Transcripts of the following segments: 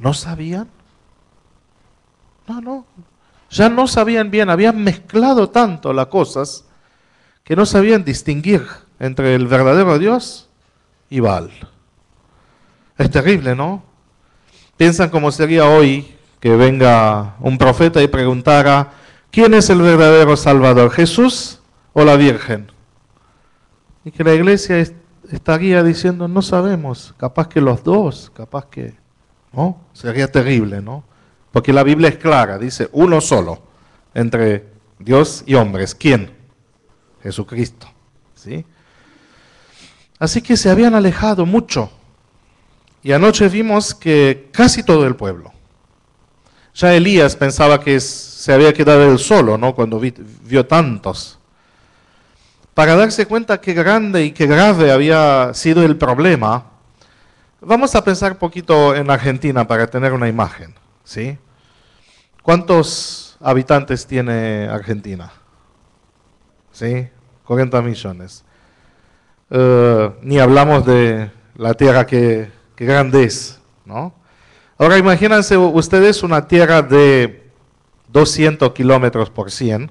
¿No sabían? No. Ya no sabían bien, habían mezclado tanto las cosas que no sabían distinguir entre el verdadero Dios y Baal. Es terrible, ¿no? Piensan cómo sería hoy que venga un profeta y preguntara, ¿quién es el verdadero Salvador, Jesús o la Virgen? Y que la iglesia estaría diciendo, no sabemos, capaz que los dos, capaz que... ¿No? Sería terrible, ¿no? Porque la Biblia es clara, dice uno solo entre Dios y hombres. ¿Quién? Jesucristo. ¿Sí? Así que se habían alejado mucho. Y anoche vimos que casi todo el pueblo. Ya Elías pensaba que se había quedado él solo, ¿no? Cuando vio tantos. Para darse cuenta qué grande y qué grave había sido el problema, vamos a pensar un poquito en Argentina para tener una imagen, ¿sí? ¿Cuántos habitantes tiene Argentina? ¿Sí? 40 millones. Ni hablamos de la tierra que grande es, ¿no? Ahora imagínense ustedes una tierra de 200 kilómetros por 100.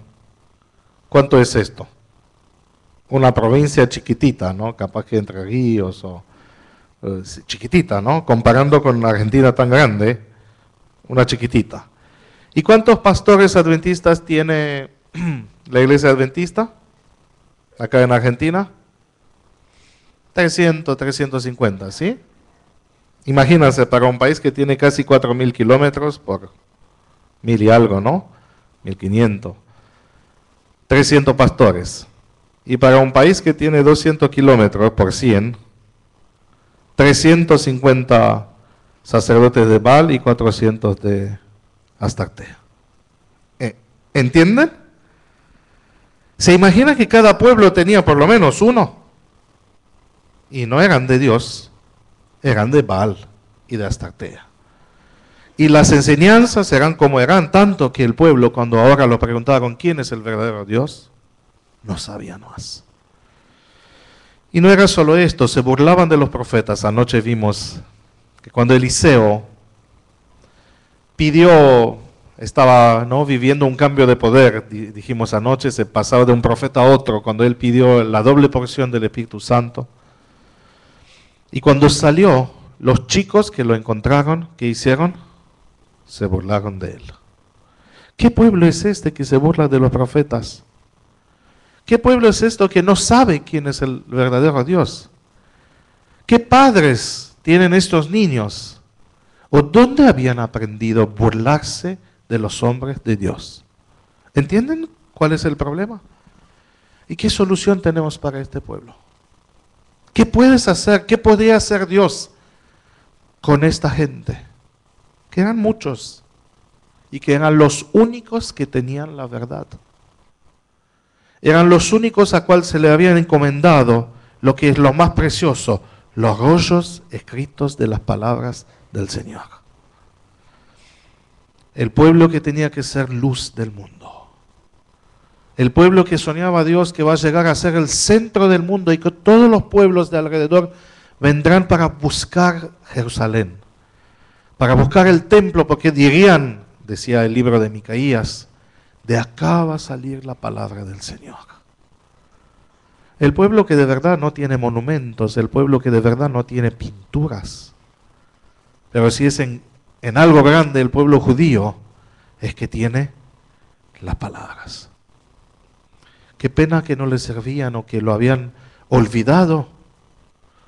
¿Cuánto es esto? Una provincia chiquitita, ¿no? Capaz que Entre Ríos o... chiquitita, ¿no? Comparando con una Argentina tan grande, una chiquitita. ¿Y cuántos pastores adventistas tiene la iglesia adventista acá en Argentina? 300, 350, ¿sí? Imagínense, para un país que tiene casi 4.000 kilómetros por 1.000 y algo, ¿no? 1.500. 300 pastores. Y para un país que tiene 200 kilómetros por 100, 350 sacerdotes de Baal y 400 de Astartea. ¿Entienden? ¿Se imagina que cada pueblo tenía por lo menos uno? Y no eran de Dios, eran de Baal y de Astartea. Y las enseñanzas eran como eran, tanto que el pueblo, cuando ahora lo preguntaron quién es el verdadero Dios, no sabían más. Y no era solo esto, se burlaban de los profetas. Anoche vimos que cuando Eliseo pidió, estaba viviendo un cambio de poder, dijimos anoche, se pasaba de un profeta a otro, cuando él pidió la doble porción del Espíritu Santo. Y cuando salió, los chicos que lo encontraron, ¿qué hicieron? Se burlaron de él. ¿Qué pueblo es este que se burla de los profetas? ¿Qué pueblo es esto que no sabe quién es el verdadero Dios? ¿Qué padres tienen estos niños? ¿O dónde habían aprendido a burlarse de los hombres de Dios? ¿Entienden cuál es el problema? ¿Y qué solución tenemos para este pueblo? ¿Qué puedes hacer? ¿Qué podría hacer Dios con esta gente? Que eran muchos y que eran los únicos que tenían la verdad. Eran los únicos a cual se le habían encomendado lo que es lo más precioso, los rollos escritos de las palabras del Señor. El pueblo que tenía que ser luz del mundo. El pueblo que soñaba a Dios que va a llegar a ser el centro del mundo y que todos los pueblos de alrededor vendrán para buscar Jerusalén, para buscar el templo, porque dirían, decía el libro de Micaías, de acá va a salir la palabra del Señor. El pueblo que de verdad no tiene monumentos, el pueblo que de verdad no tiene pinturas, pero si es en algo grande el pueblo judío, es que tiene las palabras. Qué pena que no le servían o que lo habían olvidado.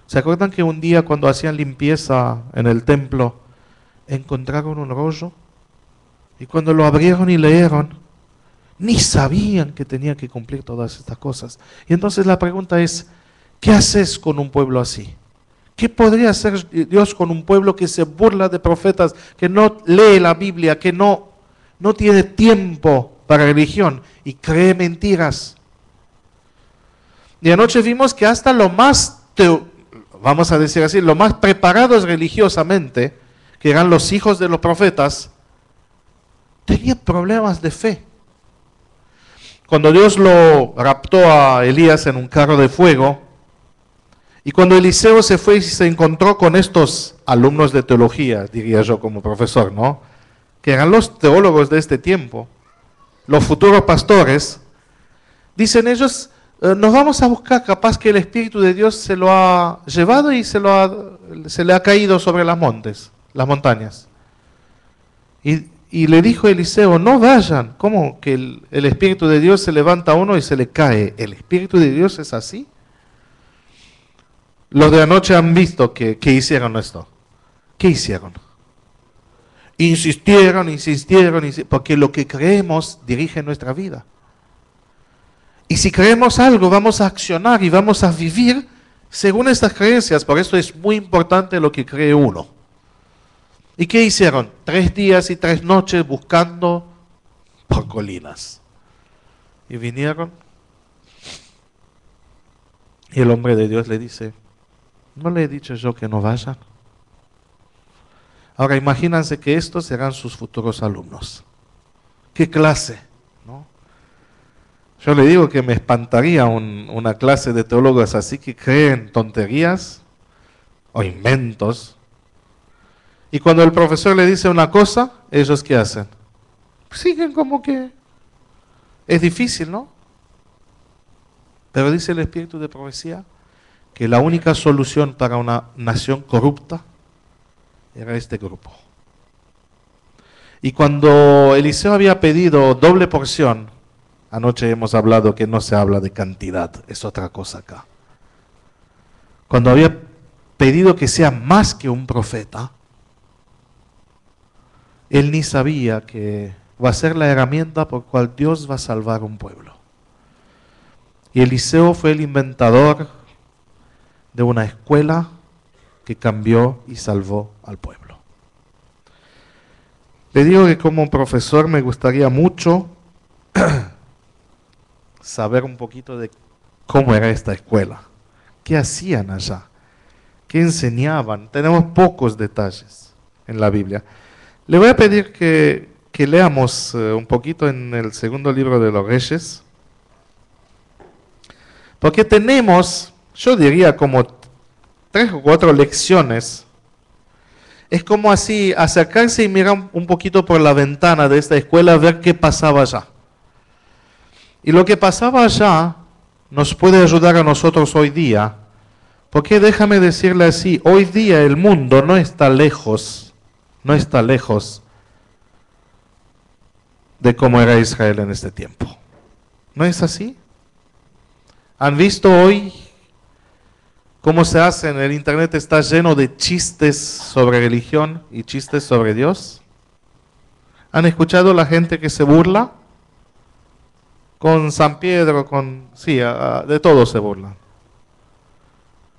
¿Se acuerdan que un día cuando hacían limpieza en el templo, encontraron un rollo? Y cuando lo abrieron y leyeron, ni sabían que tenían que cumplir todas estas cosas. Y entonces la pregunta es, ¿qué haces con un pueblo así? ¿Qué podría hacer Dios con un pueblo que se burla de profetas, que no lee la Biblia, que no tiene tiempo para religión y cree mentiras? Y anoche vimos que hasta lo más, vamos a decir así, lo más preparados religiosamente, que eran los hijos de los profetas, tenían problemas de fe. Cuando Dios lo raptó a Elías en un carro de fuego, Y cuando Eliseo se fue y se encontró con estos alumnos de teología, diría yo como profesor, ¿no? Que eran los teólogos de este tiempo, los futuros pastores, dicen ellos, nos vamos a buscar, capaz que el Espíritu de Dios se lo ha llevado y se le ha caído sobre las montañas. Y le dijo Eliseo, no vayan. ¿Cómo que el Espíritu de Dios se levanta a uno y se le cae? ¿El Espíritu de Dios es así? Los de anoche han visto que hicieron esto. ¿Qué hicieron? Insistieron, porque lo que creemos dirige nuestra vida. Y si creemos algo, vamos a accionar y vamos a vivir según estas creencias. Por eso es muy importante lo que cree uno. ¿Y qué hicieron? 3 días y 3 noches buscando por colinas. Y vinieron. Y el hombre de Dios le dice, ¿no le he dicho yo que no vayan? Ahora imagínense que estos serán sus futuros alumnos. ¿Qué clase? ¿No? Yo le digo que me espantaría una clase de teólogos así que creen tonterías o inventos. Y cuando el profesor le dice una cosa, ¿ellos qué hacen? Siguen como que es difícil, ¿no? Pero dice el Espíritu de profecía que la única solución para una nación corrupta era este grupo. Y cuando Eliseo había pedido doble porción, anoche hemos hablado que no se habla de cantidad, es otra cosa acá. Cuando había pedido que sea más que un profeta, él ni sabía que va a ser la herramienta por cual Dios va a salvar un pueblo. Y Eliseo fue el inventador de una escuela que cambió y salvó al pueblo. Le digo que como profesor me gustaría mucho saber un poquito de cómo era esta escuela, qué hacían allá, qué enseñaban. Tenemos pocos detalles en la Biblia. Le voy a pedir que leamos un poquito en el segundo libro de los Reyes, porque tenemos, yo diría como 3 o 4 lecciones. Es como así, acercarse y mirar un poquito por la ventana de esta escuela, ver qué pasaba allá. Y lo que pasaba allá nos puede ayudar a nosotros hoy día, porque déjame decirle así, hoy día el mundo no está lejos de cómo era Israel en este tiempo. ¿No es así? ¿Han visto hoy cómo se hace? En el internet está lleno de chistes sobre religión y chistes sobre Dios. ¿Han escuchado la gente que se burla? Con San Pedro, de todo se burlan.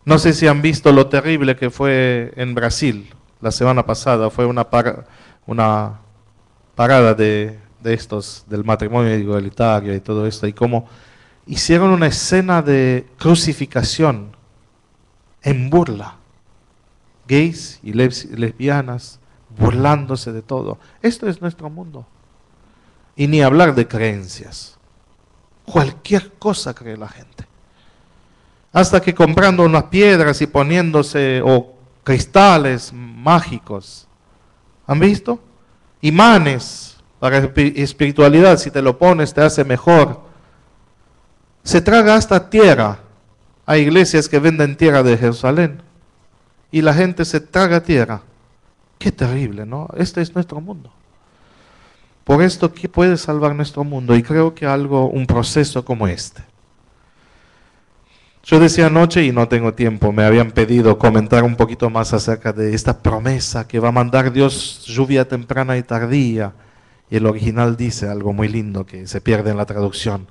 No sé si han visto lo terrible que fue en Brasil la semana pasada. Fue una parada de estos, del matrimonio igualitario y todo esto, y cómo hicieron una escena de crucificación en burla. Gays y lesbianas burlándose de todo. Esto es nuestro mundo. Y ni hablar de creencias. Cualquier cosa cree la gente. Hasta que comprando unas piedras y poniéndose, o cristales mágicos. ¿Han visto? Imanes para espiritualidad, si te lo pones te hace mejor. Se traga hasta tierra. Hay iglesias que venden tierra de Jerusalén y la gente se traga tierra. Qué terrible, ¿no? Este es nuestro mundo. Por esto, ¿qué puede salvar nuestro mundo? Y creo que un proceso como este. Yo decía anoche, y no tengo tiempo, me habían pedido comentar un poquito más acerca de esta promesa que va a mandar Dios lluvia temprana y tardía. Y el original dice algo muy lindo que se pierde en la traducción.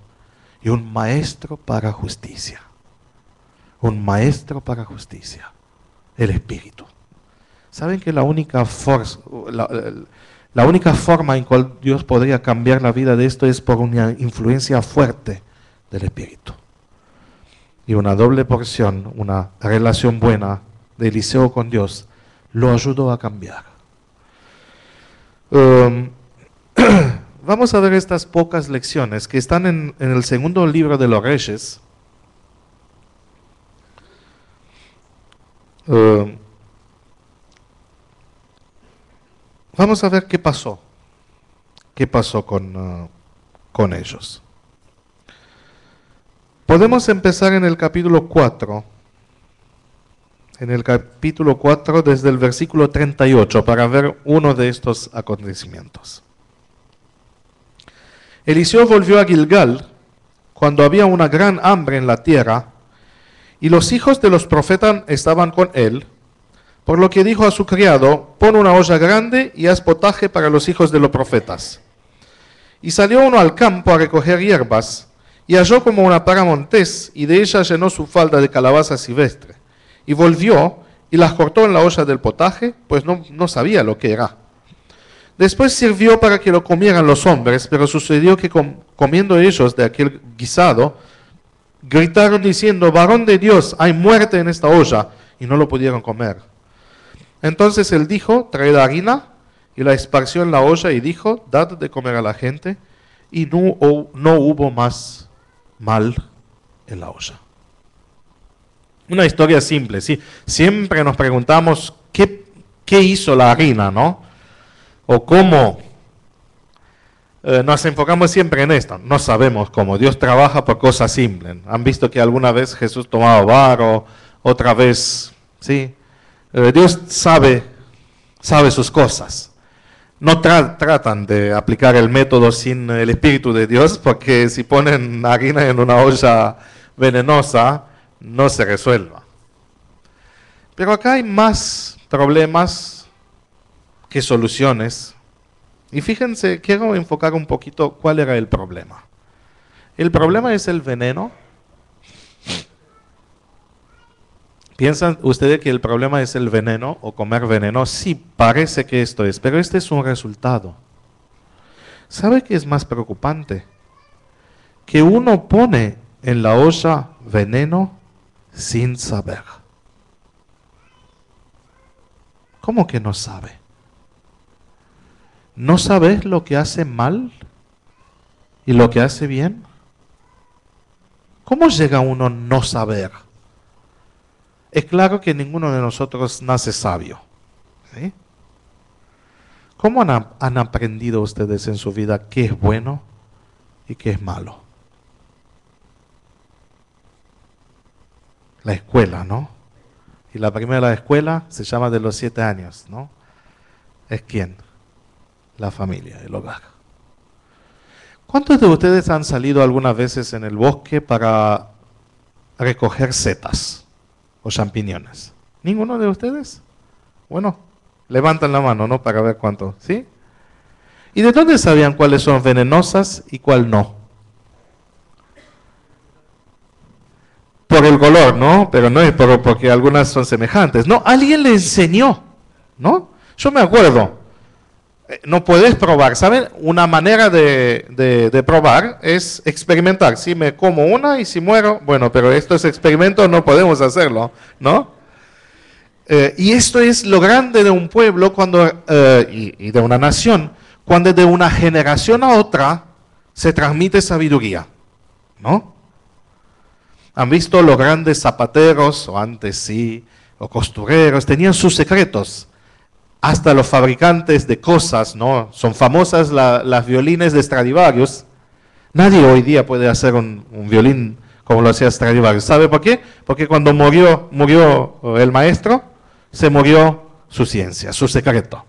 Y un maestro para justicia. Un maestro para justicia. El Espíritu. ¿Saben que la única forma en cual Dios podría cambiar la vida de esto es por una influencia fuerte del Espíritu? Y una doble porción, una relación buena de Eliseo con Dios, lo ayudó a cambiar. Vamos a ver estas pocas lecciones que están en el segundo libro de los Reyes. Eh, vamos a ver qué pasó. ¿Qué pasó con ellos? Podemos empezar en el capítulo 4. En el capítulo 4 desde el versículo 38 para ver uno de estos acontecimientos. Eliseo volvió a Gilgal cuando había una gran hambre en la tierra y los hijos de los profetas estaban con él, por lo que dijo a su criado: pon una olla grande y haz potaje para los hijos de los profetas. Y salió uno al campo a recoger hierbas y halló como una para montés y de ella llenó su falda de calabaza silvestre. Y volvió y las cortó en la olla del potaje, pues no sabía lo que era. Después sirvió para que lo comieran los hombres, pero sucedió que comiendo ellos de aquel guisado, gritaron diciendo: varón de Dios, hay muerte en esta olla, y no lo pudieron comer. Entonces él dijo: traed harina, y la esparció en la olla, y dijo: dad de comer a la gente, y no hubo más mal en la olla. Una historia simple, ¿sí? Siempre nos preguntamos qué hizo la harina, ¿no? O cómo. Nos enfocamos siempre en esto. No sabemos cómo. Dios trabaja por cosas simples. Han visto que alguna vez Jesús tomaba barro, otra vez, ¿sí? Dios sabe sus cosas. No tratan de aplicar el método sin el Espíritu de Dios, porque si ponen harina en una olla venenosa, no se resuelva. Pero acá hay más problemas que soluciones. Y fíjense, quiero enfocar un poquito cuál era el problema. El problema es el veneno. ¿Piensan ustedes que el problema es el veneno o comer veneno? Sí, parece que esto es, pero este es un resultado. ¿Sabe qué es más preocupante? Que uno pone en la olla veneno sin saber. ¿Cómo que no sabe? ¿No sabes lo que hace mal y lo que hace bien? ¿Cómo llega uno a no saber? Es claro que ninguno de nosotros nace sabio, ¿sí? ¿Cómo han aprendido ustedes en su vida qué es bueno y qué es malo? La escuela, ¿no? Y la primera escuela se llama de los 7 años, ¿no? ¿Es quién? La familia, el hogar. ¿Cuántos de ustedes han salido algunas veces en el bosque para recoger setas o champiñones? ¿Ninguno de ustedes? Bueno, levantan la mano, ¿no? Para ver cuánto, ¿sí? ¿Y de dónde sabían cuáles son venenosas y cuál no? Por el color, ¿no? Pero no es porque algunas son semejantes. No, alguien le enseñó, ¿no? Yo me acuerdo. No puedes probar, ¿saben? Una manera de probar es experimentar. Si me como una y si muero, bueno, pero esto es experimento, no podemos hacerlo, ¿no? Y esto es lo grande de un pueblo cuando y de una nación, cuando de una generación a otra se transmite sabiduría, ¿no? ¿Han visto los grandes zapateros, o antes sí, o costureros, tenían sus secretos? Hasta los fabricantes de cosas, ¿no? Son famosas las violines de Stradivarius. Nadie hoy día puede hacer un violín como lo hacía Stradivarius. ¿Sabe por qué? Porque cuando murió el maestro, se murió su ciencia, su secreto.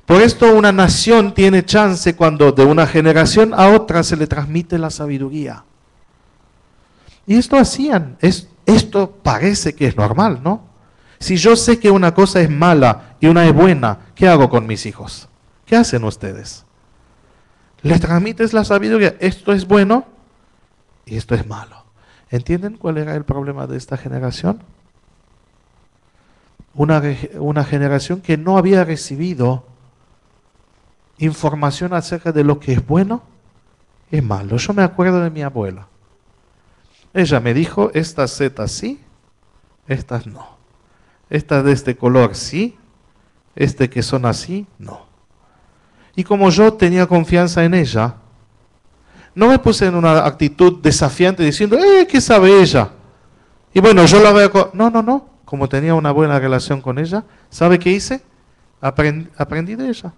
Por esto una nación tiene chance cuando de una generación a otra se le transmite la sabiduría. Y esto hacían, esto parece que es normal, ¿no? Si yo sé que una cosa es mala y una es buena, ¿qué hago con mis hijos? ¿Qué hacen ustedes? Les transmites la sabiduría, esto es bueno y esto es malo. ¿Entienden cuál era el problema de esta generación? Una generación que no había recibido información acerca de lo que es bueno y es malo. Yo me acuerdo de mi abuela. Ella me dijo, estas setas sí, estas no. Estas de este color sí, que son así, no. Y como yo tenía confianza en ella, no me puse en una actitud desafiante diciendo, ¿qué sabe ella? Y bueno, yo la veo... No. como tenía una buena relación con ella, ¿sabe qué hice? Aprendí de ella.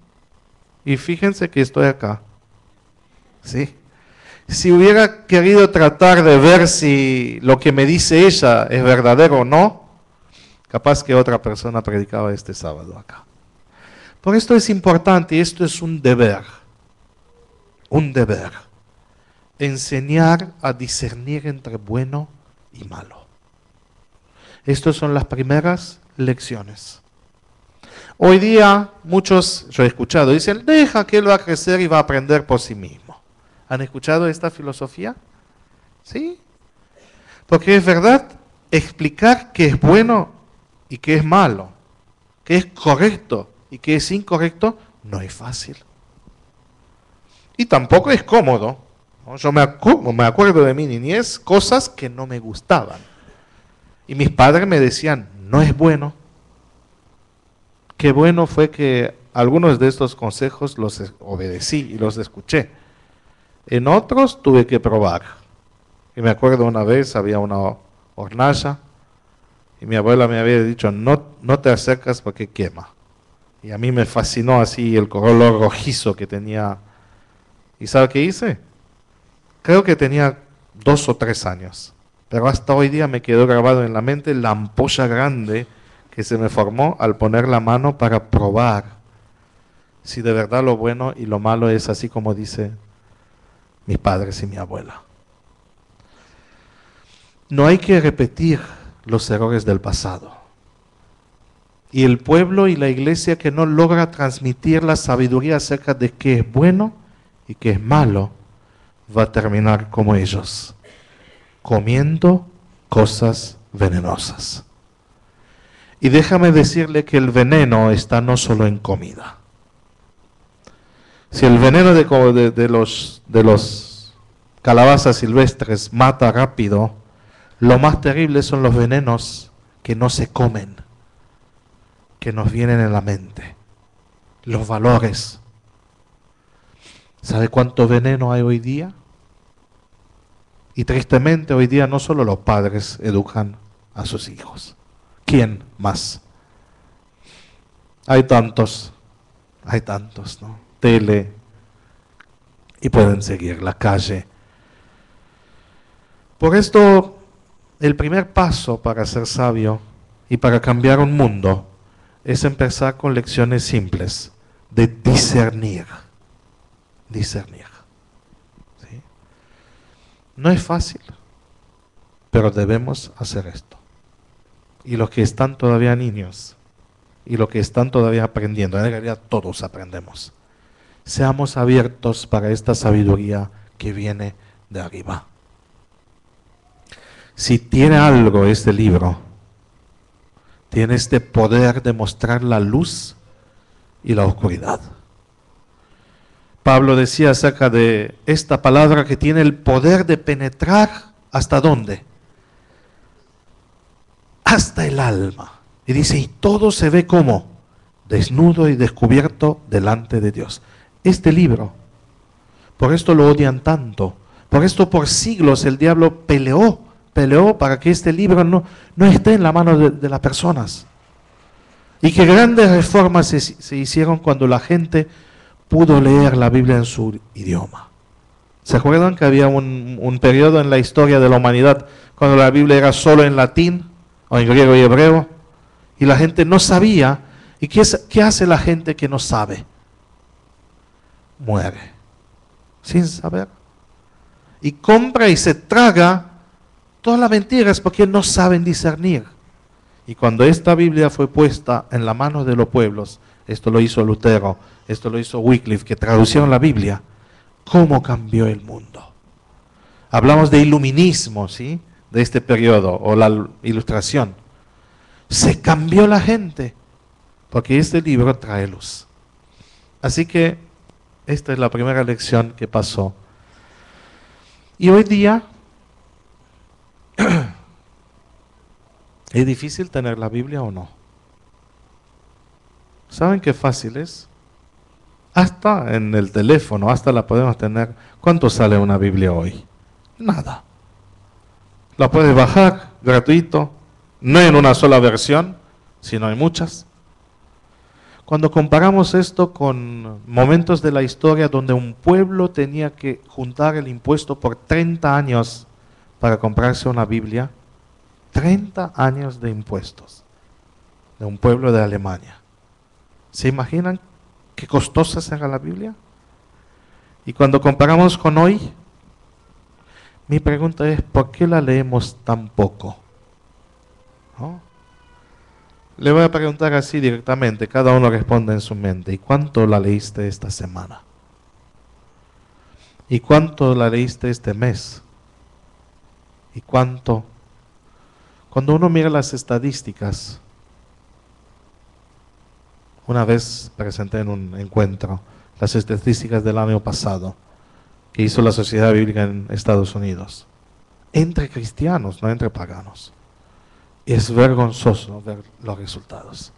Y fíjense que estoy acá. ¿Sí? Si hubiera querido tratar de ver si lo que me dice ella es verdadero o no, capaz que otra persona predicaba este sábado acá. Por esto es importante y esto es un deber. Un deber. Enseñar a discernir entre bueno y malo. Estas son las primeras lecciones. Hoy día muchos, yo he escuchado, dicen, deja que él va a crecer y va a aprender por sí mismo. ¿Han escuchado esta filosofía? ¿Sí? Porque es verdad, explicar qué es bueno y qué es malo, qué es correcto y qué es incorrecto, no es fácil. Y tampoco es cómodo. Yo me acuerdo de mi niñez, cosas que no me gustaban. Y mis padres me decían, no es bueno. Qué bueno fue que algunos de estos consejos los obedecí y los escuché. En otros tuve que probar. Y me acuerdo una vez, había una hornalla, y mi abuela me había dicho, no te acercas porque quema. Y a mí me fascinó así el color rojizo que tenía. ¿Y sabe qué hice? Creo que tenía 2 o 3 años. Pero hasta hoy día me quedó grabado en la mente la ampolla grande que se me formó al poner la mano para probar si de verdad lo bueno y lo malo es así como dice mis padres y mi abuela. No hay que repetir los errores del pasado. Y el pueblo y la iglesia que no logra transmitir la sabiduría acerca de qué es bueno y qué es malo, va a terminar como ellos, comiendo cosas venenosas. Y déjame decirle que el veneno está no solo en comida. Si el veneno de los calabazas silvestres mata rápido, lo más terrible son los venenos que no se comen, que nos vienen en la mente, los valores. ¿Sabe cuánto veneno hay hoy día? Y tristemente hoy día no solo los padres educan a sus hijos. ¿Quién más? Hay tantos, ¿no? Tele, y pueden seguir, la calle. Por esto, el primer paso para ser sabio y para cambiar un mundo es empezar con lecciones simples de discernir. Discernir. ¿Sí? No es fácil, pero debemos hacer esto. Y los que están todavía niños, y los que están todavía aprendiendo, en realidad todos aprendemos, seamos abiertos para esta sabiduría que viene de arriba. Si tiene algo este libro, tiene este poder de mostrar la luz y la oscuridad. Pablo decía acerca de esta palabra que tiene el poder de penetrar ¿hasta dónde? Hasta el alma. Y dice, y todo se ve como desnudo y descubierto delante de Dios. Este libro, por esto lo odian tanto, por esto por siglos el diablo peleó para que este libro no esté en la mano de las personas. Y que grandes reformas se hicieron cuando la gente pudo leer la Biblia en su idioma. ¿Se acuerdan que había un periodo en la historia de la humanidad cuando la Biblia era solo en latín o en griego y hebreo? Y la gente no sabía. ¿Y qué hace la gente que no sabe? Muere, sin saber. Y compra y se traga todas las mentiras porque no saben discernir. Y cuando esta Biblia fue puesta en la mano de los pueblos, esto lo hizo Lutero, esto lo hizo Wycliffe, que traducieron la Biblia, ¿cómo cambió el mundo? Hablamos de iluminismo, ¿sí? De este periodo, o la ilustración. Se cambió la gente, porque este libro trae luz. Así que esta es la primera lección que pasó. Y hoy día ¿es difícil tener la Biblia o no? ¿Saben qué fácil es? Hasta en el teléfono, hasta la podemos tener. ¿Cuánto sale una Biblia hoy? Nada. La puedes bajar, gratuito, no en una sola versión, sino en muchas. Cuando comparamos esto con momentos de la historia donde un pueblo tenía que juntar el impuesto por 30 años para comprarse una Biblia, 30 años de impuestos de un pueblo de Alemania. ¿Se imaginan qué costosa era la Biblia? Y cuando comparamos con hoy, mi pregunta es, ¿por qué la leemos tan poco? ¿No? Le voy a preguntar así directamente, cada uno responde en su mente. ¿Y cuánto la leíste esta semana? ¿Y cuánto la leíste este mes? ¿Y cuánto? Cuando uno mira las estadísticas, una vez presenté en un encuentro las estadísticas del año pasado que hizo la Sociedad Bíblica en Estados Unidos, entre cristianos, no entre paganos. Es vergonzoso ver los resultados.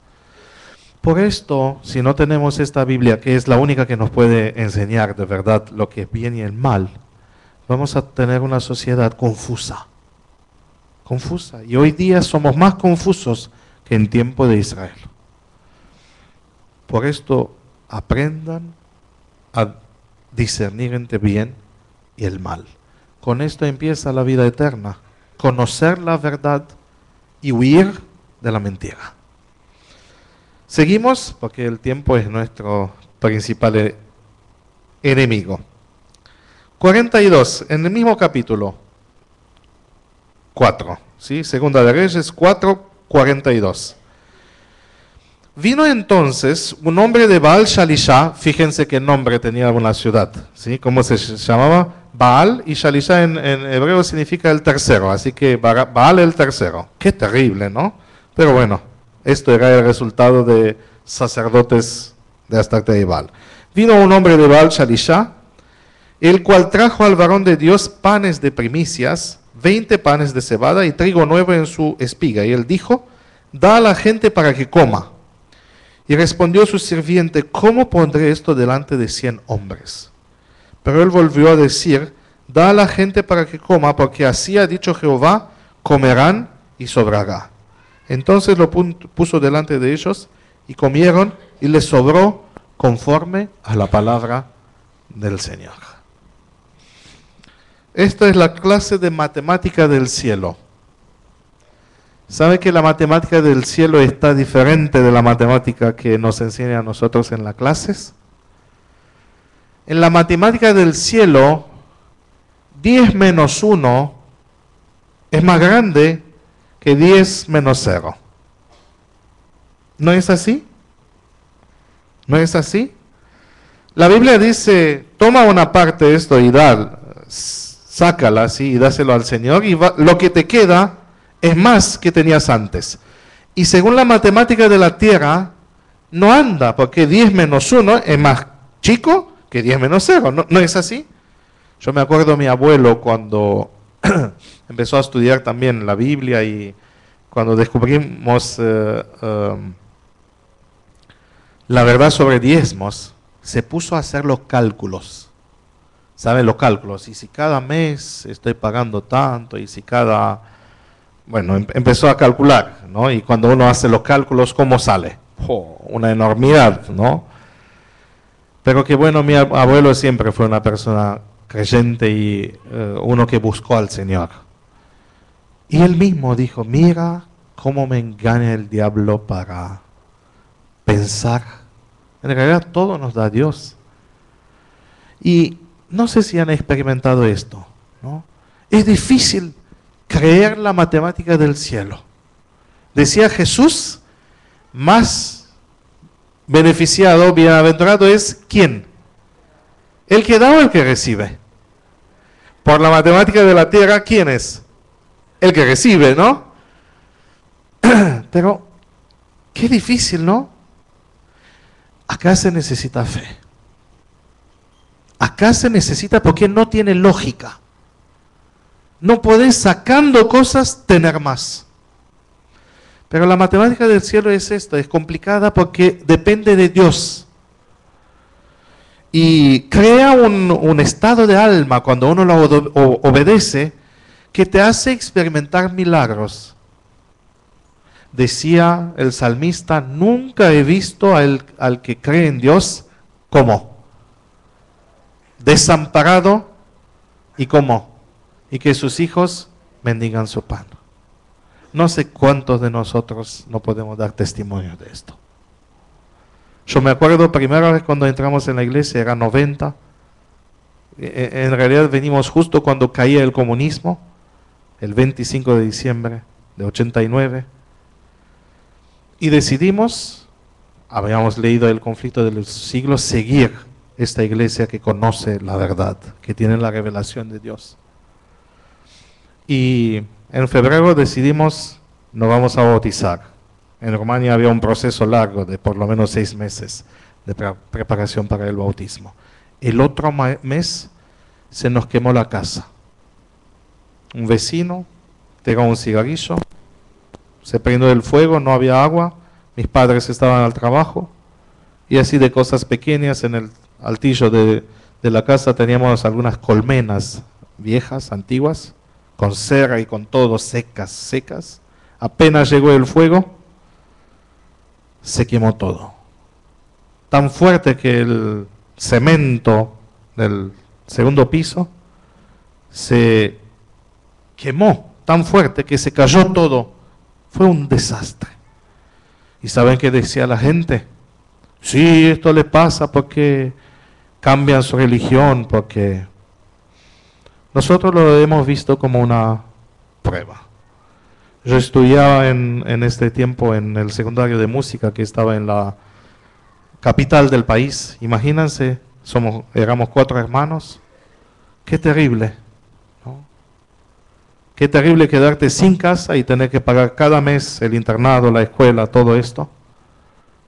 Por esto, si no tenemos esta Biblia, que es la única que nos puede enseñar de verdad lo que es bien y el mal, vamos a tener una sociedad confusa. Confusa. Y hoy día somos más confusos que en tiempo de Israel. Por esto, aprendan a discernir entre bien y el mal. Con esto empieza la vida eterna. Conocer la verdad y huir de la mentira. Seguimos, porque el tiempo es nuestro principal enemigo. 42, en el mismo capítulo 4, ¿sí? Segunda de Reyes 4, 42. Vino entonces un hombre de Baal Shalisha, fíjense qué nombre tenía una ciudad, ¿sí? ¿Cómo se llamaba? Baal, y Shalisha en hebreo significa el tercero, así que Baal el tercero. Qué terrible, ¿no? Pero bueno, esto era el resultado de sacerdotes de Astarte de Baal. Vino un hombre de Baal Shalisha, el cual trajo al varón de Dios panes de primicias, 20 panes de cebada y trigo nuevo en su espiga. Y él dijo, da a la gente para que coma. Y respondió su sirviente, ¿cómo pondré esto delante de 100 hombres? Pero él volvió a decir, da a la gente para que coma, porque así ha dicho Jehová, comerán y sobrará. Entonces lo puso delante de ellos y comieron y les sobró conforme a la palabra del Señor. Esta es la clase de matemática del cielo. ¿Sabe que la matemática del cielo está diferente de la matemática que nos enseña a nosotros en las clases? En la matemática del cielo, 10 menos 1 es más grande que 10 menos 0. ¿No es así? ¿No es así? La Biblia dice, toma una parte de esto y sácala así y dáselo al Señor y lo que te queda es más que tenías antes. Y según la matemática de la tierra, no anda, porque 10 menos 1 es más chico que 10 menos 0. ¿No es así? Yo me acuerdo de mi abuelo cuando empezó a estudiar también la Biblia y cuando descubrimos la verdad sobre diezmos, se puso a hacer los cálculos. ¿Saben los cálculos? Y si cada mes estoy pagando tanto, y si cada... Bueno, empezó a calcular, ¿no? Y cuando uno hace los cálculos, ¿cómo sale? Una enormidad, ¿no? Pero que bueno, mi abuelo siempre fue una persona creyente y uno que buscó al Señor. Y él mismo dijo, mira cómo me engaña el diablo para pensar. En realidad todo nos da Dios. Y no sé si han experimentado esto, ¿no? Es difícil creer la matemática del cielo. Decía Jesús, más beneficiado, bienaventurado es ¿quién? ¿El que da o el que recibe? Por la matemática de la tierra, ¿quién es? El que recibe, ¿no? Pero, qué difícil, ¿no? Acá se necesita fe. Acá se necesita porque no tiene lógica. No podés sacando cosas tener más. Pero la matemática del cielo es esta, es complicada porque depende de Dios. Y crea un estado de alma cuando uno lo obedece que te hace experimentar milagros. Decía el salmista, nunca he visto al que cree en Dios como desamparado y como, y que sus hijos mendigan su pan. No sé cuántos de nosotros no podemos dar testimonio de esto. Yo me acuerdo primera vez cuando entramos en la iglesia, era 90. En realidad venimos justo cuando caía el comunismo, el 25 de diciembre de 89. Y decidimos, habíamos leído El conflicto de los siglos, seguir esta iglesia que conoce la verdad, que tiene la revelación de Dios. Y en febrero decidimos, nos vamos a bautizar. En Rumania había un proceso largo de por lo menos 6 meses de preparación para el bautismo. El otro mes se nos quemó la casa. Un vecino tiró un cigarrillo, se prendió el fuego, no había agua, mis padres estaban al trabajo, y así de cosas pequeñas. En el altillo de la casa teníamos algunas colmenas viejas, antiguas, con cera y con todo, secas. Apenas llegó el fuego, se quemó todo. Tan fuerte que el cemento del segundo piso se quemó, tan fuerte que se cayó todo. Fue un desastre. ¿Y saben qué decía la gente? Sí, esto le pasa porque cambian su religión, porque nosotros lo hemos visto como una prueba. Yo estudiaba en este tiempo en el secundario de música que estaba en la capital del país. Imagínense, éramos 4 hermanos. Qué terrible, ¿no? Qué terrible quedarte sin casa y tener que pagar cada mes el internado, la escuela, todo esto.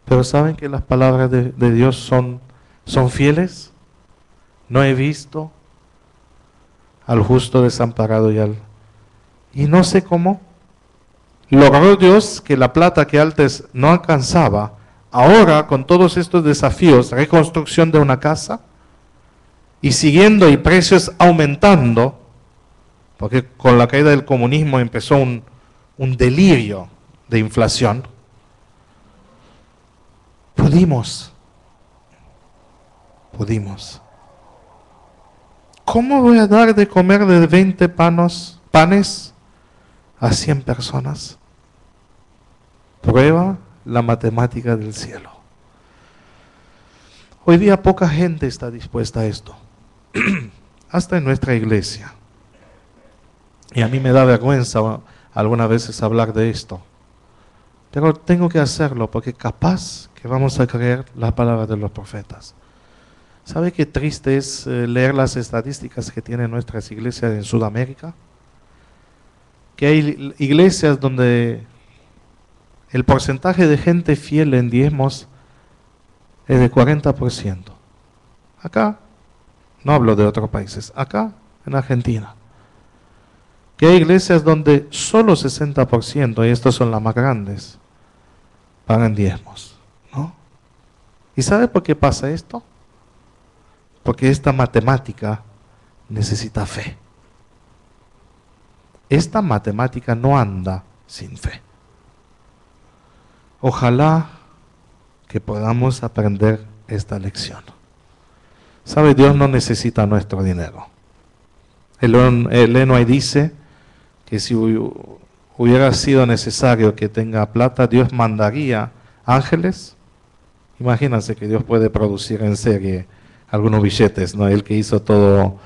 Pero ¿saben que las palabras de Dios son fieles? No he visto al justo desamparado y no sé cómo logró Dios que la plata que antes no alcanzaba, ahora con todos estos desafíos, reconstrucción de una casa, y siguiendo y precios aumentando, porque con la caída del comunismo empezó un delirio de inflación, pudimos. ¿Cómo voy a dar de comer de 20 panes a 100 personas? Prueba la matemática del cielo. Hoy día poca gente está dispuesta a esto, hasta en nuestra iglesia. Y a mí me da vergüenza algunas veces hablar de esto, pero tengo que hacerlo porque capaz que vamos a creer las palabras de los profetas. ¿Sabe qué triste es leer las estadísticas que tienen nuestras iglesias en Sudamérica? Que hay iglesias donde el porcentaje de gente fiel en diezmos es de 40%. Acá, no hablo de otros países, acá en Argentina. Que hay iglesias donde solo 60%, y estas son las más grandes, pagan diezmos, ¿no? ¿Y sabe por qué pasa esto? Porque esta matemática necesita fe. Esta matemática no anda sin fe. Ojalá que podamos aprender esta lección. ¿Sabe? Dios no necesita nuestro dinero. El ahí dice que si hubiera sido necesario que tenga plata, Dios mandaría ángeles. Imagínense que Dios puede producir en serie algunos billetes, ¿no? El que hizo todo,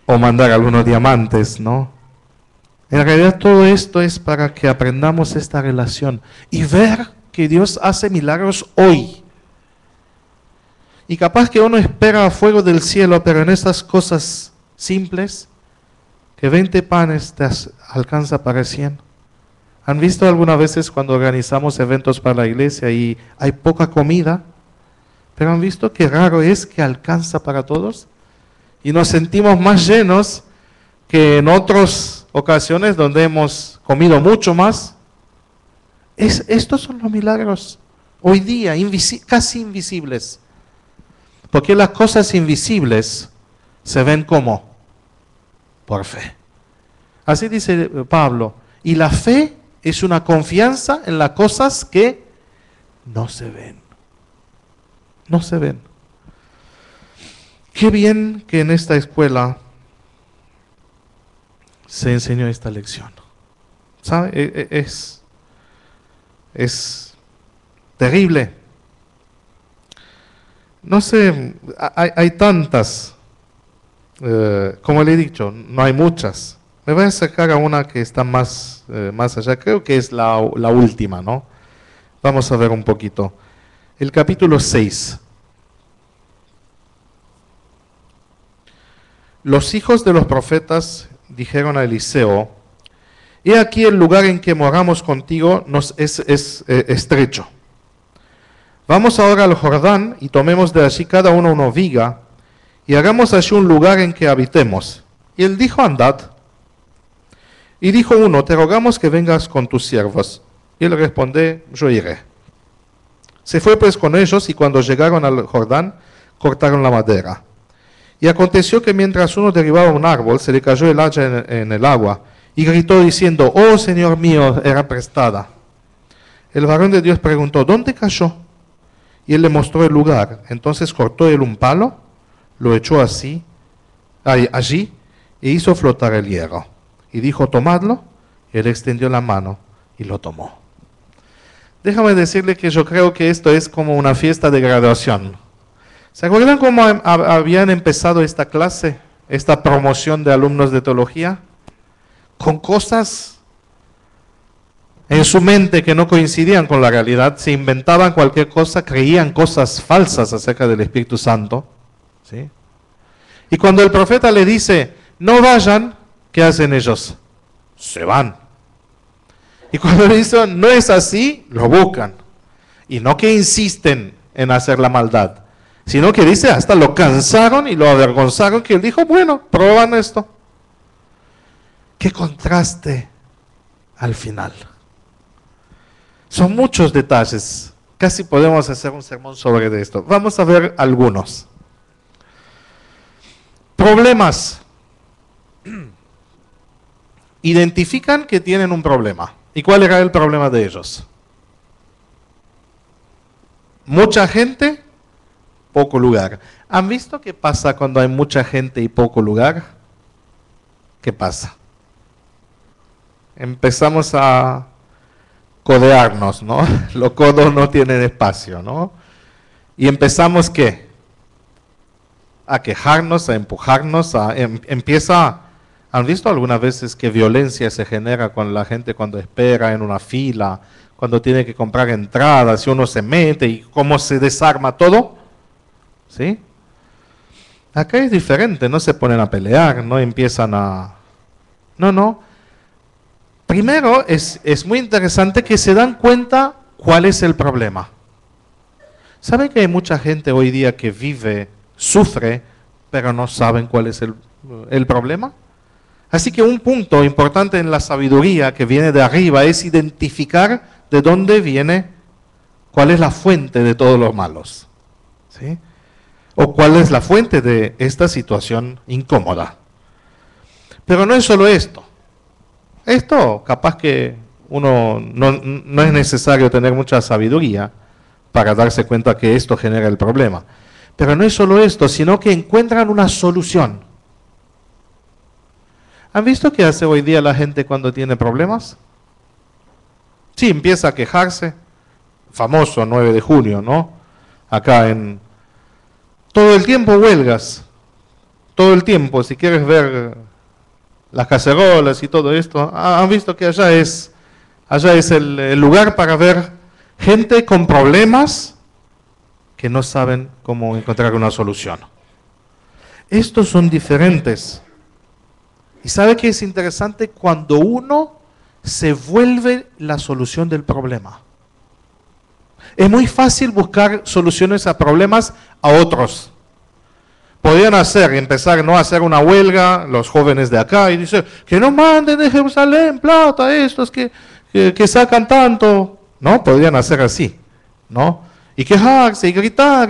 o mandar algunos diamantes, ¿no? En realidad todo esto es para que aprendamos esta relación y ver que Dios hace milagros hoy. Y capaz que uno espera fuego del cielo, pero en estas cosas simples, que 20 panes te alcanza para 100. ¿Han visto algunas veces cuando organizamos eventos para la iglesia y hay poca comida? Pero ¿han visto qué raro es que alcanza para todos? Y nos sentimos más llenos que en otras ocasiones donde hemos comido mucho más. Estos son los milagros hoy día, casi invisibles. Porque las cosas invisibles se ven como por fe. Así dice Pablo. Y la fe es una confianza en las cosas que no se ven. No se ven. Qué bien que en esta escuela se enseñó esta lección. ¿Sabe? Es terrible. No sé, hay tantas, como le he dicho, no hay muchas. Me voy a acercar a una que está más allá, creo que es la última, ¿no? Vamos a ver un poquito. El capítulo 6. Los hijos de los profetas dijeron a Eliseo: he aquí el lugar en que moramos contigo nos es estrecho. Vamos ahora al Jordán y tomemos de allí cada uno una viga y hagamos allí un lugar en que habitemos. Y él dijo: andad. Y dijo uno: te rogamos que vengas con tus siervos. Y él responde: yo iré. Se fue pues con ellos, y cuando llegaron al Jordán, cortaron la madera. Y aconteció que mientras uno derribaba un árbol, se le cayó el hacha en el agua, y gritó diciendo: oh Señor mío, era prestada. El varón de Dios preguntó: ¿dónde cayó? Y él le mostró el lugar. Entonces cortó él un palo, lo echó allí, e hizo flotar el hierro. Y dijo: tomadlo. Y él extendió la mano y lo tomó. Déjame decirle que yo creo que esto es como una fiesta de graduación. ¿Se acuerdan cómo habían empezado esta clase, esta promoción de alumnos de teología? Con cosas en su mente que no coincidían con la realidad, se inventaban cualquier cosa, creían cosas falsas acerca del Espíritu Santo. ¿Sí? Y cuando el profeta le dice: no vayan, ¿qué hacen ellos? Se van. Y cuando le dicen: no es así, lo buscan. Y no que insisten en hacer la maldad, sino que dice, hasta lo cansaron y lo avergonzaron, que él dijo: bueno, prueban esto. Qué contraste al final. Son muchos detalles, casi podemos hacer un sermón sobre esto. Vamos a ver algunos. Problemas. Identifican que tienen un problema. ¿Y cuál era el problema de ellos? Mucha gente, poco lugar. ¿Han visto qué pasa cuando hay mucha gente y poco lugar? ¿Qué pasa? Empezamos a codearnos, ¿no? Los codos no tienen espacio, ¿no? Y empezamos, ¿qué? A quejarnos, a empujarnos, ¿han visto algunas veces qué violencia se genera con la gente cuando espera en una fila, cuando tiene que comprar entradas, y uno se mete y cómo se desarma todo? ¿Sí? Acá es diferente, no se ponen a pelear, no empiezan a... No. Primero, es muy interesante que se dan cuenta cuál es el problema. ¿Saben que hay mucha gente hoy día que vive, sufre, pero no saben cuál es el problema? Así que un punto importante en la sabiduría que viene de arriba es identificar de dónde viene, cuál es la fuente de todos los malos. ¿Sí? O cuál es la fuente de esta situación incómoda. Pero no es solo esto. Esto capaz que no es necesario tener mucha sabiduría para darse cuenta que esto genera el problema. Pero no es solo esto, sino que encuentran una solución. ¿Han visto qué hace hoy día la gente cuando tiene problemas? Sí, empieza a quejarse. Famoso 9 de junio, ¿no? Acá en... todo el tiempo huelgas. Todo el tiempo, si quieres ver las cacerolas y todo esto. ¿Han visto que allá es el lugar para ver gente con problemas que no saben cómo encontrar una solución? Estos son diferentes. ¿Y sabe qué es interesante? Cuando uno se vuelve la solución del problema. Es muy fácil buscar soluciones a problemas a otros. Podrían empezar no a hacer una huelga los jóvenes de acá y decir que no manden de Jerusalén plata estos que sacan tanto. No, podrían hacer así, ¿no? Y quejarse y gritar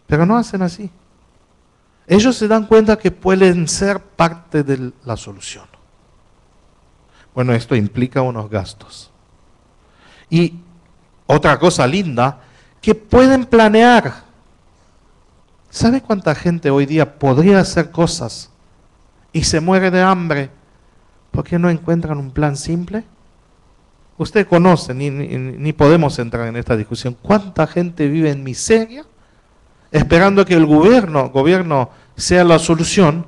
pero no hacen así. Ellos se dan cuenta que pueden ser parte de la solución. Bueno, esto implica unos gastos. Y otra cosa linda, que pueden planear. ¿Sabe cuánta gente hoy día podría hacer cosas y se muere de hambre porque no encuentran un plan simple? Usted conoce, ni podemos entrar en esta discusión. ¿Cuánta gente vive en miseria esperando que el gobierno sea la solución,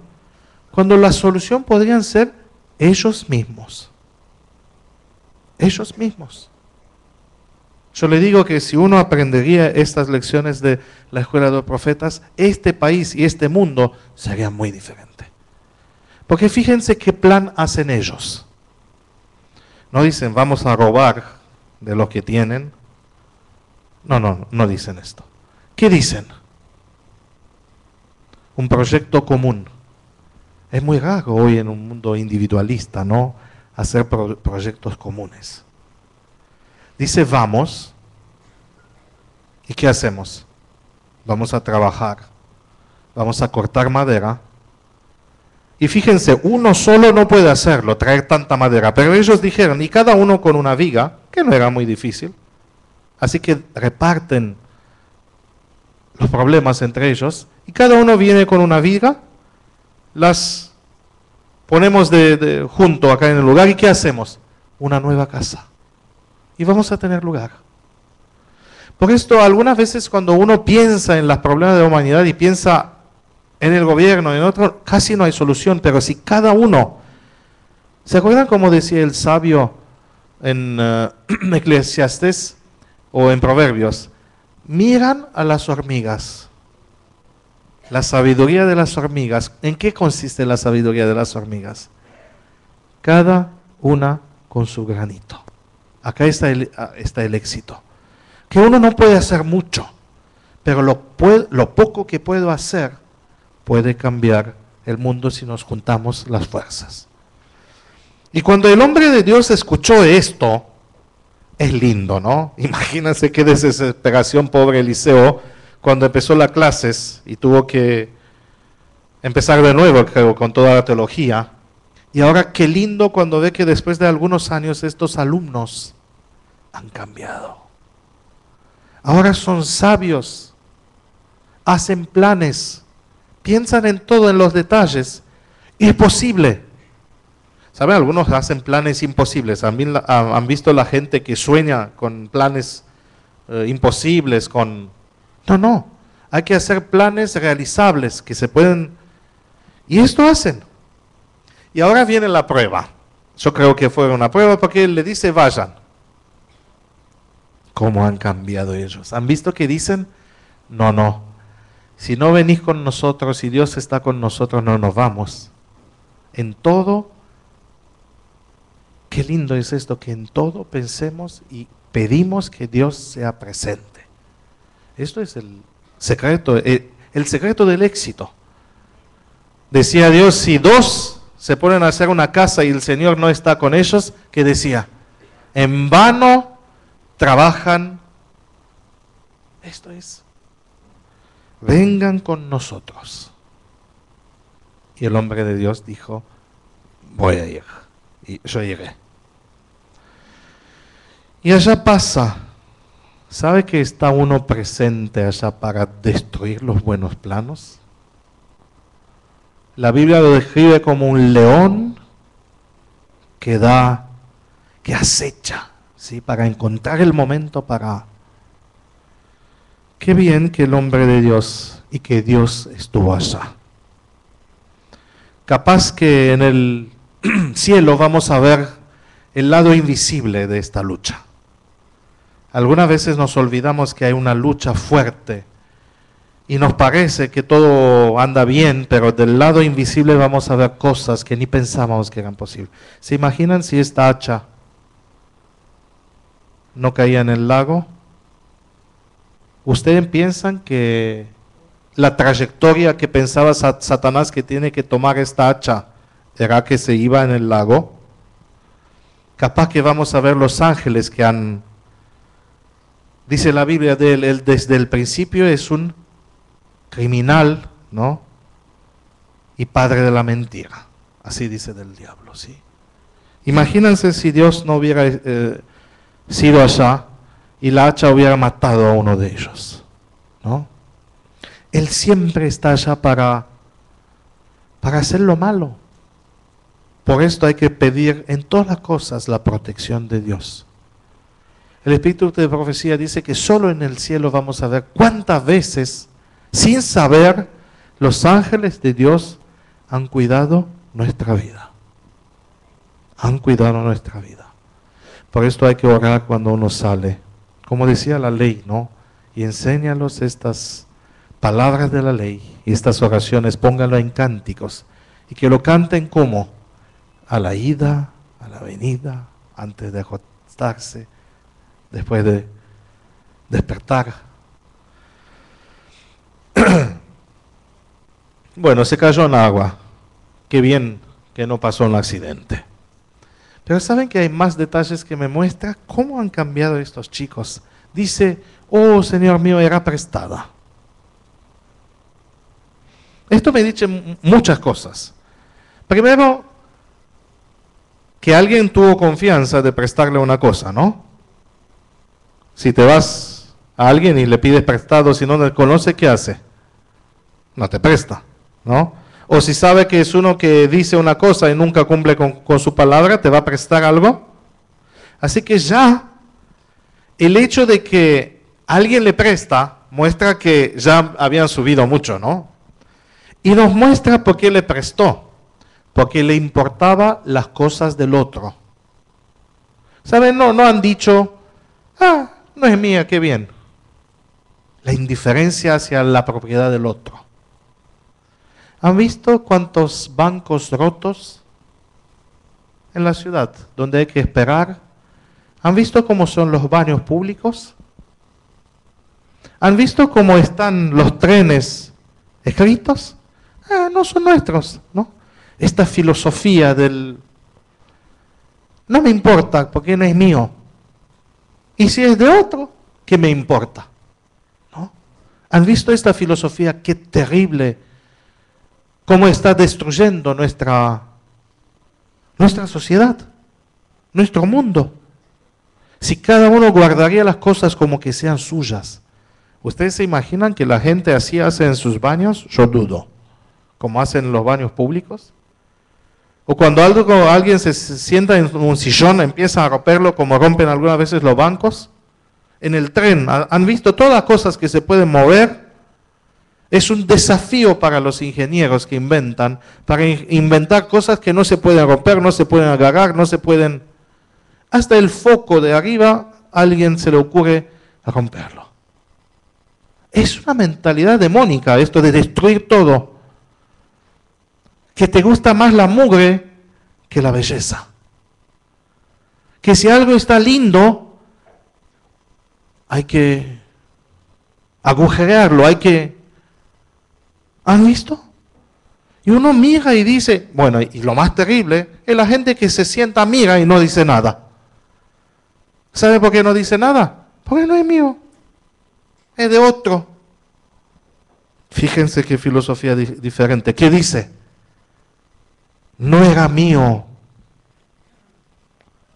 cuando la solución podrían ser ellos mismos? Ellos mismos. Yo le digo que si uno aprendería estas lecciones de la escuela de los profetas, este país y este mundo sería muy diferente. Porque fíjense qué plan hacen ellos. No dicen vamos a robar de lo que tienen. No dicen esto. ¿Qué dicen? Un proyecto común. Es muy raro hoy en un mundo individualista, ¿no?, hacer proyectos comunes. Dice vamos, ¿y qué hacemos? Vamos a trabajar, vamos a cortar madera. Y fíjense, uno solo no puede hacerlo, traer tanta madera, pero ellos dijeron, y cada uno con una viga, que no era muy difícil. Así que reparten los problemas entre ellos, y cada uno viene con una viga, las ponemos junto acá en el lugar, ¿y qué hacemos? Una nueva casa. Y vamos a tener lugar. Por esto, algunas veces cuando uno piensa en los problemas de la humanidad y piensa en el gobierno, en otro, casi no hay solución, pero si cada uno, ¿se acuerdan cómo decía el sabio en Eclesiastés o en Proverbios? Miran a las hormigas. La sabiduría de las hormigas. ¿En qué consiste la sabiduría de las hormigas? Cada una con su granito. Acá está el éxito. Que uno no puede hacer mucho, pero lo poco que puedo hacer puede cambiar el mundo si nos juntamos las fuerzas. Y cuando el hombre de Dios escuchó esto, es lindo, ¿no? Imagínense qué desesperación pobre Eliseo cuando empezó las clases y tuvo que empezar de nuevo, creo, con toda la teología. Y ahora qué lindo cuando ve que después de algunos años estos alumnos han cambiado. Ahora son sabios, hacen planes, piensan en todo, en los detalles. Y es posible. ¿Saben? Algunos hacen planes imposibles. Han visto la gente que sueña con planes imposibles, No, hay que hacer planes realizables que se pueden... Y esto hacen. Y ahora viene la prueba. Yo creo que fue una prueba porque él le dice vayan. ¿Cómo han cambiado ellos? ¿Han visto que dicen? No. Si no venís con nosotros, si Dios está con nosotros, no nos vamos. En todo, qué lindo es esto, que en todo pensemos y pedimos que Dios sea presente. Esto es el secreto del éxito. Decía Dios, si dos se ponen a hacer una casa y el Señor no está con ellos, ¿qué decía? En vano trabajan. Esto es, vengan con nosotros. Y el hombre de Dios dijo, voy a ir. Y yo llegué. Y allá pasa. ¿Sabe que está uno presente allá para destruir los buenos planos? La Biblia lo describe como un león que acecha, ¿sí?, para encontrar el momento para... Qué bien que el hombre de Dios y que Dios estuvo allá. Capaz que en el cielo vamos a ver el lado invisible de esta lucha. Algunas veces nos olvidamos que hay una lucha fuerte y nos parece que todo anda bien, pero del lado invisible vamos a ver cosas que ni pensábamos que eran posibles. ¿Se imaginan si esta hacha no caía en el lago? ¿Ustedes piensan que la trayectoria que pensaba Satanás que tiene que tomar esta hacha era que se iba en el lago? Capaz que vamos a ver los ángeles que han... Dice la Biblia de él, desde el principio es un criminal, ¿no? Y padre de la mentira. Así dice del diablo, ¿sí? Imagínense si Dios no hubiera sido allá y la hacha hubiera matado a uno de ellos, ¿no? Él siempre está allá para hacer lo malo. Por esto hay que pedir en todas las cosas la protección de Dios. El espíritu de profecía dice que solo en el cielo vamos a ver cuántas veces, sin saber, los ángeles de Dios han cuidado nuestra vida. Han cuidado nuestra vida. Por esto hay que orar cuando uno sale. Como decía la ley, ¿no? Y enséñalos estas palabras de la ley y estas oraciones, pónganlo en cánticos. Y que lo canten como a la ida, a la venida, antes de acostarse, después de despertar. Bueno, se cayó en agua. Qué bien que no pasó un accidente. Pero ¿saben que hay más detalles que me muestran cómo han cambiado estos chicos? Dice, oh Señor mío, era prestada. Esto me dice muchas cosas. Primero, que alguien tuvo confianza de prestarle una cosa, ¿no? Si te vas a alguien y le pides prestado, si no te conoce, ¿qué hace? No te presta, ¿no? O si sabe que es uno que dice una cosa y nunca cumple con su palabra, ¿te va a prestar algo? Así que ya el hecho de que alguien le presta muestra que ya habían subido mucho, ¿no? Y nos muestra por qué le prestó. Porque le importaba las cosas del otro. ¿Saben? No han dicho, no es mía, qué bien. La indiferencia hacia la propiedad del otro. ¿Han visto cuántos bancos rotos en la ciudad donde hay que esperar? ¿Han visto cómo son los baños públicos? ¿Han visto cómo están los trenes escritos? No son nuestros, ¿no? Esta filosofía del no me importa porque no es mío. Y si es de otro, ¿qué me importa? ¿No? ¿Han visto esta filosofía? Qué terrible. Cómo está destruyendo nuestra sociedad, nuestro mundo. Si cada uno guardaría las cosas como que sean suyas. ¿Ustedes se imaginan que la gente así hace en sus baños? Yo dudo. Como hacen en los baños públicos. O cuando alguien se sienta en un sillón, empieza a romperlo como rompen algunas veces los bancos. En el tren, ¿han visto todas las cosas que se pueden mover? Es un desafío para los ingenieros que inventan, para inventar cosas que no se pueden romper, no se pueden agarrar, no se pueden... Hasta el foco de arriba, a alguien se le ocurre romperlo. Es una mentalidad demónica esto de destruir todo. Que te gusta más la mugre que la belleza. Que si algo está lindo, hay que agujerearlo, hay que... ¿Han visto? Y uno mira y dice, bueno, y lo más terrible es la gente que se sienta, mira y no dice nada. ¿Sabe por qué no dice nada? Porque no es mío, es de otro. Fíjense qué filosofía diferente. ¿Qué dice? No era mío.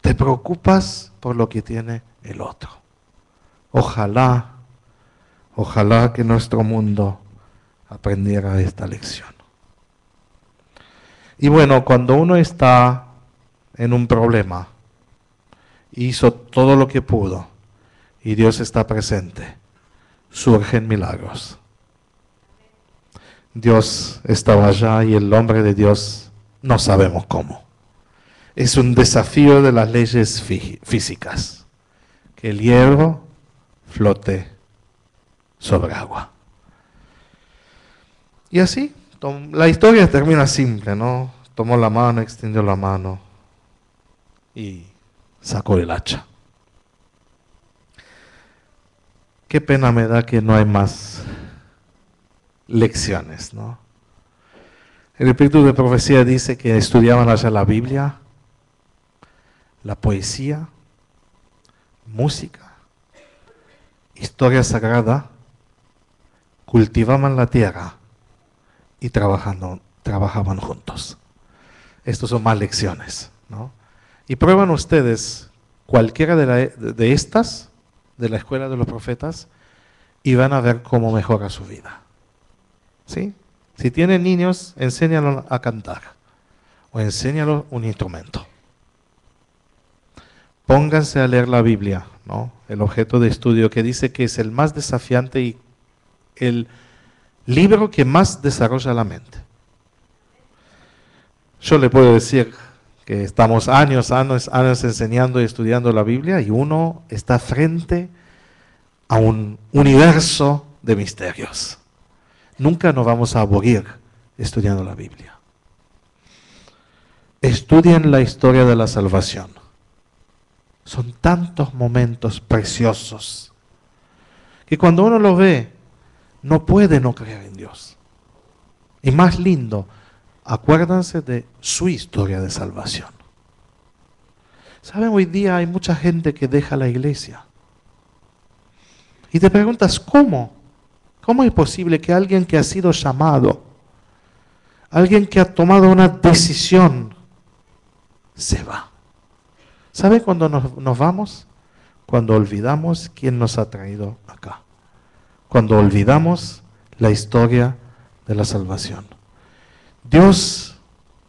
Te preocupas por lo que tiene el otro. Ojalá que nuestro mundo aprendiera esta lección. Y bueno, cuando uno está en un problema, hizo todo lo que pudo y Dios está presente, surgen milagros. Dios estaba allá y el hombre de Dios no sabemos cómo. Es un desafío de las leyes físicas, que el hierro flote sobre agua. Y así, la historia termina simple, ¿no? Tomó la mano, extendió la mano y sacó el hacha. Qué pena me da que no hay más lecciones, ¿no? El espíritu de profecía dice que estudiaban allá la Biblia, la poesía, música, historia sagrada, cultivaban la tierra y trabajaban juntos. Estas son más lecciones, ¿no? Y prueban ustedes cualquiera de estas, de la escuela de los profetas, y van a ver cómo mejora su vida. ¿Sí? Si tienen niños, enséñalos a cantar o enséñalos un instrumento. Pónganse a leer la Biblia, ¿no? El objeto de estudio que dice que es el más desafiante y el libro que más desarrolla la mente. Yo le puedo decir que estamos años enseñando y estudiando la Biblia y uno está frente a un universo de misterios. Nunca nos vamos a aburrir estudiando la Biblia. Estudien la historia de la salvación. Son tantos momentos preciosos que cuando uno lo ve, no puede no creer en Dios. Y más lindo, acuérdense de su historia de salvación. ¿Saben? Hoy día hay mucha gente que deja la iglesia. Y te preguntas, ¿cómo? ¿Cómo es posible que alguien que ha sido llamado, alguien que ha tomado una decisión, se va? ¿Sabe cuándo nos vamos? Cuando olvidamos quién nos ha traído acá. Cuando olvidamos la historia de la salvación. Dios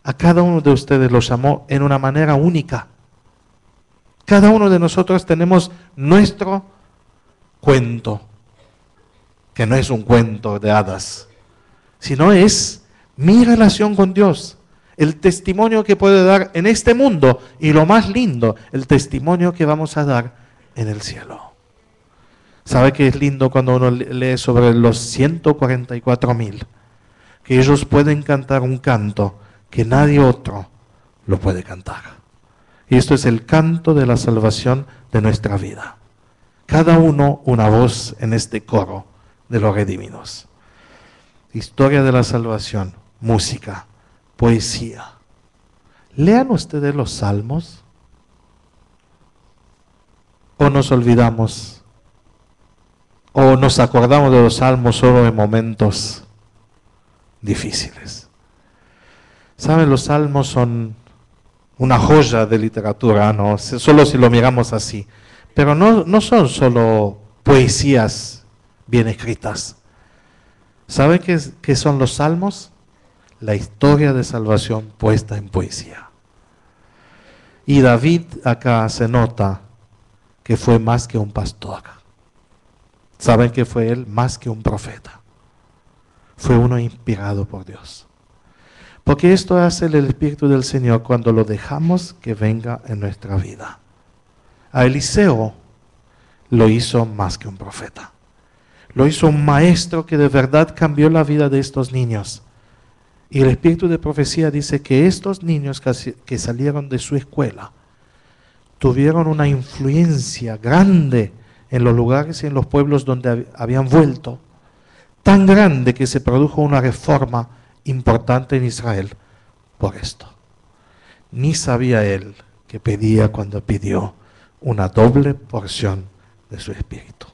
a cada uno de ustedes lo llamó en una manera única. Cada uno de nosotros tenemos nuestro cuento, que no es un cuento de hadas, sino es mi relación con Dios. El testimonio que puede dar en este mundo y lo más lindo, el testimonio que vamos a dar en el cielo. ¿Sabe qué es lindo cuando uno lee sobre los 144,000? Que ellos pueden cantar un canto que nadie otro lo puede cantar. Y esto es el canto de la salvación de nuestra vida. Cada uno una voz en este coro de los redimidos. Historia de la salvación, música, poesía. Lean ustedes los salmos. ¿O nos olvidamos? ¿O nos acordamos de los salmos solo en momentos difíciles? ¿Saben? Los salmos son una joya de literatura, ¿no? Solo si lo miramos así. Pero no son solo poesías bien escritas. ¿Saben qué son los salmos? La historia de salvación puesta en poesía. Y David acá se nota que fue más que un pastor. ¿Saben que fue él? Más que un profeta. Fue uno inspirado por Dios. Porque esto hace el Espíritu del Señor cuando lo dejamos que venga en nuestra vida. A Eliseo lo hizo más que un profeta. Lo hizo un maestro que de verdad cambió la vida de estos niños. Y el Espíritu de profecía dice que estos niños que salieron de su escuela tuvieron una influencia grande en los lugares y en los pueblos donde habían vuelto. Tan grande que se produjo una reforma importante en Israel por esto. Ni sabía él que pedía cuando pidió una doble porción de su espíritu.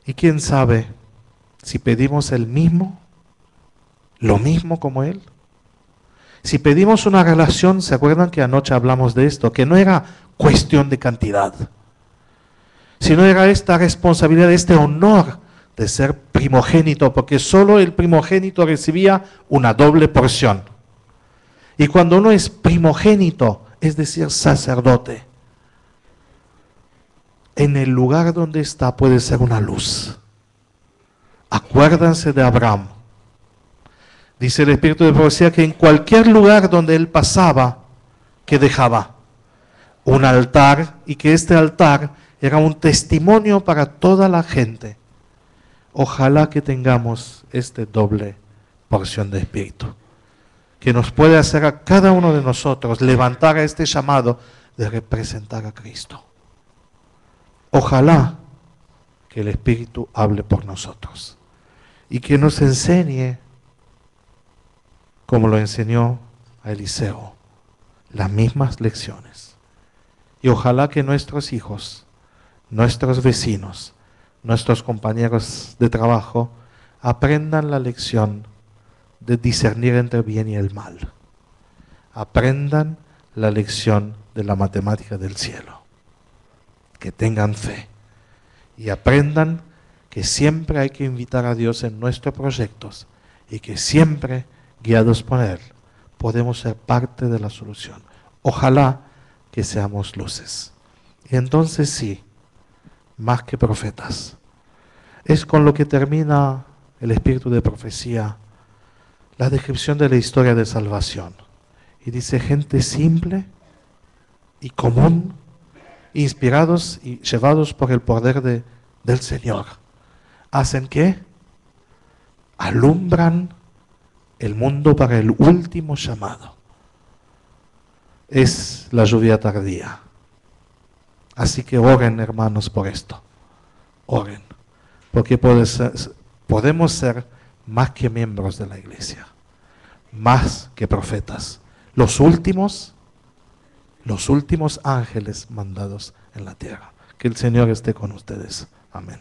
Y quién sabe si pedimos lo mismo como él. Si pedimos una relación, ¿se acuerdan que anoche hablamos de esto? Que no era cuestión de cantidad, sino era esta responsabilidad, este honor de ser primogénito, porque solo el primogénito recibía una doble porción. Y cuando uno es primogénito, es decir, sacerdote, en el lugar donde está puede ser una luz. Acuérdense de Abraham. Dice el Espíritu de profecía que en cualquier lugar donde él pasaba, que dejaba un altar, y que este altar era un testimonio para toda la gente. Ojalá que tengamos esta doble porción de espíritu, que nos puede hacer a cada uno de nosotros levantar a este llamado de representar a Cristo. Ojalá que el Espíritu hable por nosotros y que nos enseñe, como lo enseñó a Eliseo, las mismas lecciones. Y ojalá que nuestros hijos, nuestros vecinos, nuestros compañeros de trabajo aprendan la lección de discernir entre el bien y el mal. Aprendan la lección de la matemática del cielo. Que tengan fe y aprendan que siempre hay que invitar a Dios en nuestros proyectos y que siempre, guiados por Él, podemos ser parte de la solución. Ojalá que seamos luces. Y entonces sí, más que profetas. Es con lo que termina el espíritu de profecía, la descripción de la historia de salvación. Y dice, gente simple y común, inspirados y llevados por el poder del Señor. ¿Hacen qué? Alumbran el mundo para el último llamado. Es la lluvia tardía. Así que oren, hermanos, por esto. Oren. Porque podemos ser más que miembros de la iglesia. Más que profetas. Los últimos ángeles mandados en la tierra. Que el Señor esté con ustedes. Amén.